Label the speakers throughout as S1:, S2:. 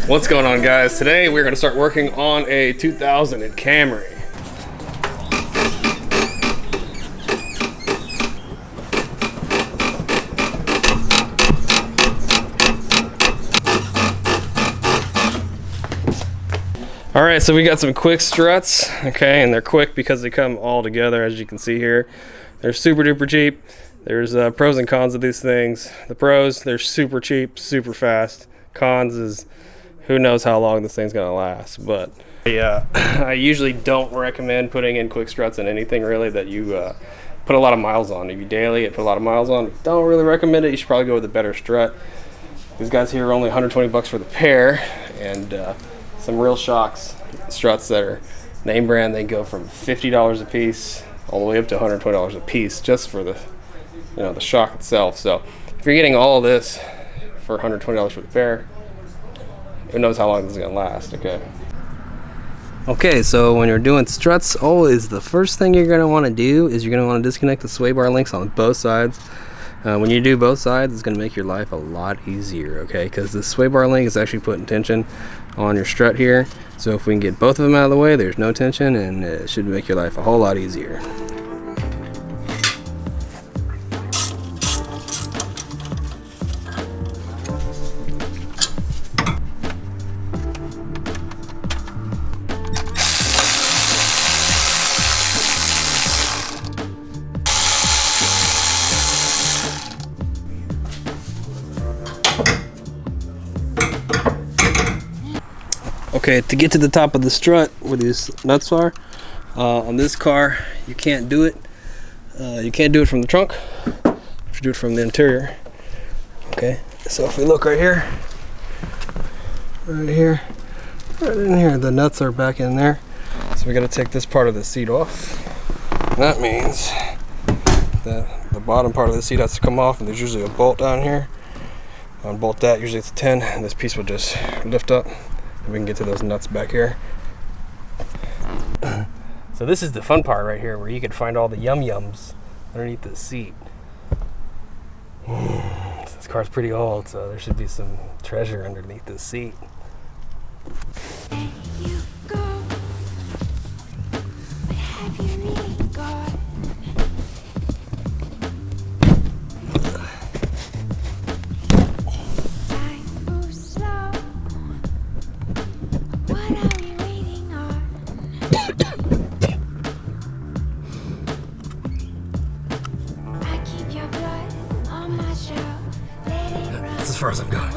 S1: What's going on, guys? Today we're going to start working on a 2000 Camry. Alright, so we got some quick struts, okay, and they're quick because they come all together, as you can see here. They're super duper cheap. There's pros and cons of these things. The pros, they're super cheap, super fast. Cons is who knows how long this thing's gonna last. But I usually don't recommend putting in quick struts in anything really that you put a lot of miles on. If you daily it, put a lot of miles on. Don't really recommend it. You should probably go with a better strut. These guys here are only 120 bucks for the pair, and some real shocks struts that are name brand, they go from $50 a piece all the way up to $120 a piece just for the the shock itself. So if you're getting all this for $120 for the pair, who knows how long this is gonna last. Okay, so when you're doing struts, always the first thing you're gonna want to do is you're gonna want to disconnect the sway bar links on both sides. When you do both sides, it's gonna make your life a lot easier, okay? Because the sway bar link is actually putting tension on your strut here. So if we can get both of them out of the way, there's no tension, and it should make your life a whole lot easier. Okay, to get to the top of the strut where these nuts are, on this car, you can't do it. You can't do it from the trunk. You should do it from the interior. Okay, so if we look right here, right in here, the nuts are back in there. So we got to take this part of the seat off. And that means that the bottom part of the seat has to come off, and there's usually a bolt down here. Unbolt that, usually it's a 10, and this piece will just lift up. We can get to those nuts back here. So this is the fun part right here, where you can find all the yum-yums underneath the seat. This car's pretty old, so there should be some treasure underneath the seat. As far as I'm going.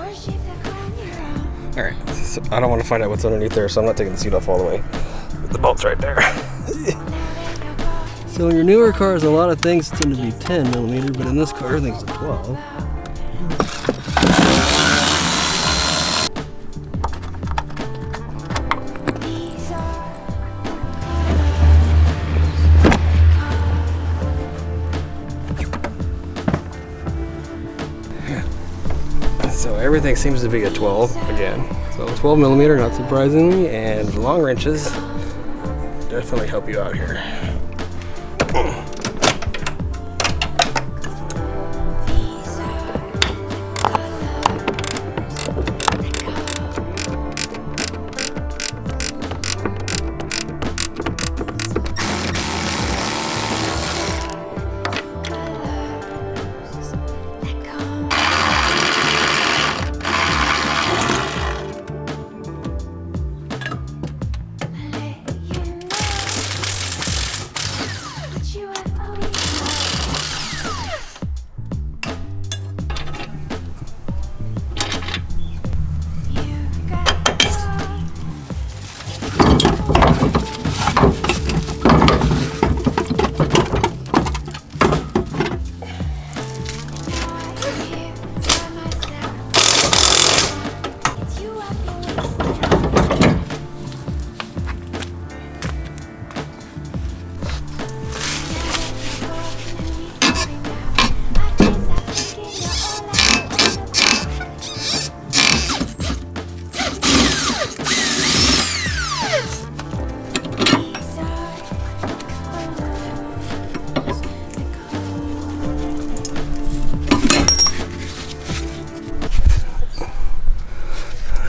S1: Alright, so I don't want to find out what's underneath there, so I'm not taking the seat off all the way. The bolt's right there. So in your newer cars, a lot of things tend to be 10 millimeter, but in this car, everything's a 12. So everything seems to be a 12 again. So 12 millimeter, not surprisingly, and long wrenches definitely help you out here.
S2: You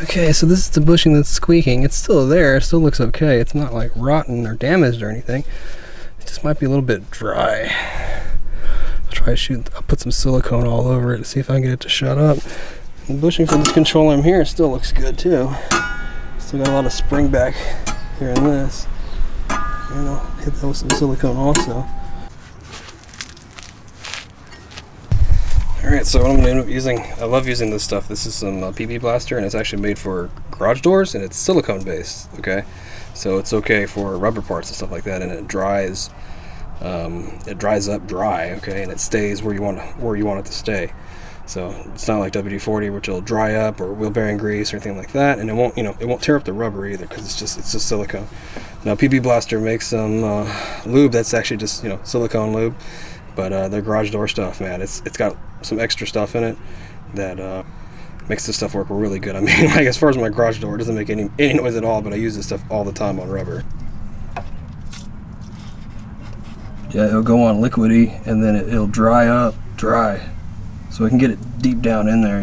S1: Okay, so this is the bushing that's squeaking. It's still there, it still looks okay. It's not like rotten or damaged or anything. It just might be a little bit dry. I'll put some silicone all over it to see if I can get it to shut up. And the bushing for this control arm here still looks good too. Still got a lot of spring back here in this. And I'll hit that with some silicone also. Alright, so what I'm going to end up using, I love using this stuff. This is some PP Blaster, and it's actually made for garage doors, and it's silicone based, okay? So it's okay for rubber parts and stuff like that, and it dries up dry, okay, and it stays where you want it to stay. So it's not like WD-40, which will dry up, or wheel bearing grease or anything like that, and it won't tear up the rubber either, because it's just silicone. Now PP Blaster makes some lube that's actually just silicone lube, but their garage door stuff, man, it's got some extra stuff in it that makes this stuff work really good. I mean, like, as far as my garage door, it doesn't make any noise at all, but I use this stuff all the time on rubber. Yeah, it'll go on liquidy, and then it'll dry up dry, so we can get it deep down in there,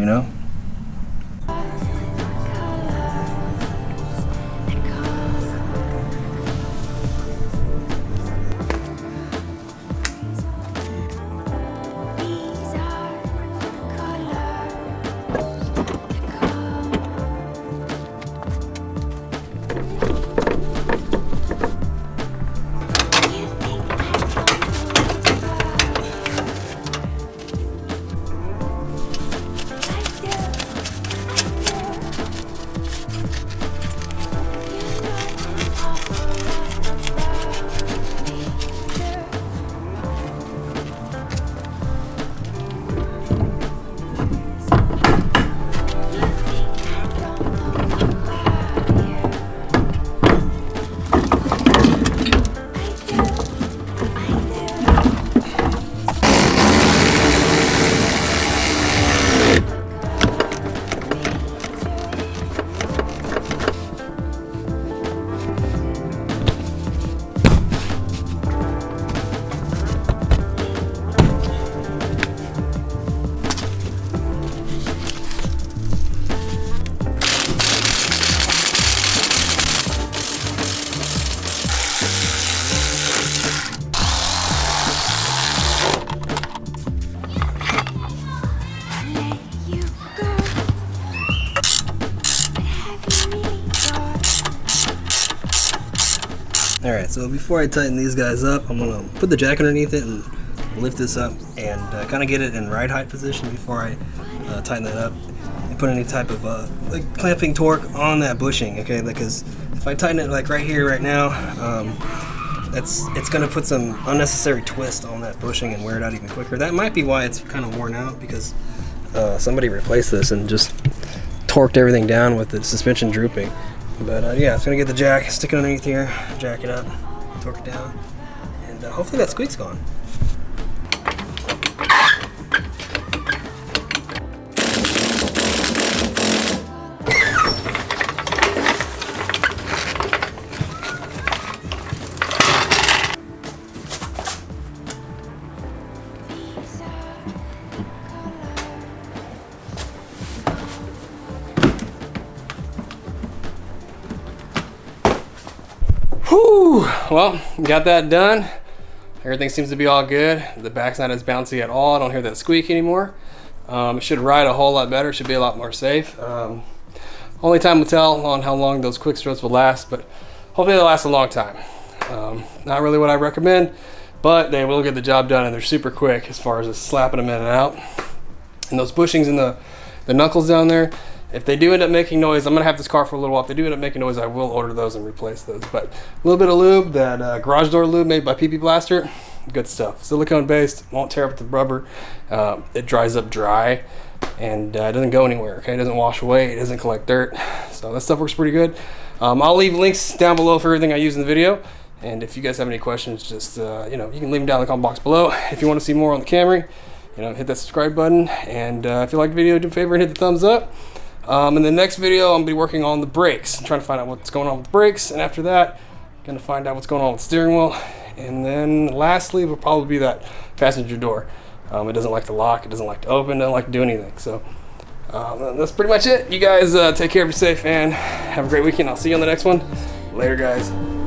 S1: Alright, so before I tighten these guys up, I'm going to put the jack underneath it and lift this up and kind of get it in ride height position before I tighten that up and put any type of like clamping torque on that bushing, okay? Because if I tighten it like right here, right now, it's going to put some unnecessary twist on that bushing and wear it out even quicker. That might be why it's kind of worn out, because somebody replaced this and just torqued everything down with the suspension drooping. But yeah, it's going to get the jack, stick it underneath here, jack it up, torque it down, and hopefully that squeak's gone. Whew, well, got that done. Everything seems to be all good. The back's not as bouncy at all. I don't hear that squeak anymore. It should ride a whole lot better. It should be a lot more safe. Only time will tell on how long those quick struts will last, but hopefully they'll last a long time. Not really what I recommend, but they will get the job done, and they're super quick as far as just slapping them in and out. And those bushings in the knuckles down there, if they do end up making noise, I'm gonna have this car for a little while. If they do end up making noise, I will order those and replace those. But a little bit of lube, that garage door lube made by PP Blaster, good stuff. Silicone based, won't tear up the rubber. It dries up dry, and it doesn't go anywhere. Okay, it doesn't wash away. It doesn't collect dirt. So that stuff works pretty good. I'll leave links down below for everything I use in the video. And if you guys have any questions, just you can leave them down in the comment box below. If you want to see more on the Camry, hit that subscribe button. And if you like the video, do a favor and hit the thumbs up. In the next video, I'm going to be working on the brakes, trying to find out what's going on with the brakes, and after that, I'm going to find out what's going on with the steering wheel, and then lastly will probably be that passenger door. It doesn't like to lock, it doesn't like to open, it doesn't like to do anything. So That's pretty much it. You guys take care of yourself and have a great weekend. I'll see you on the next one. Later, guys.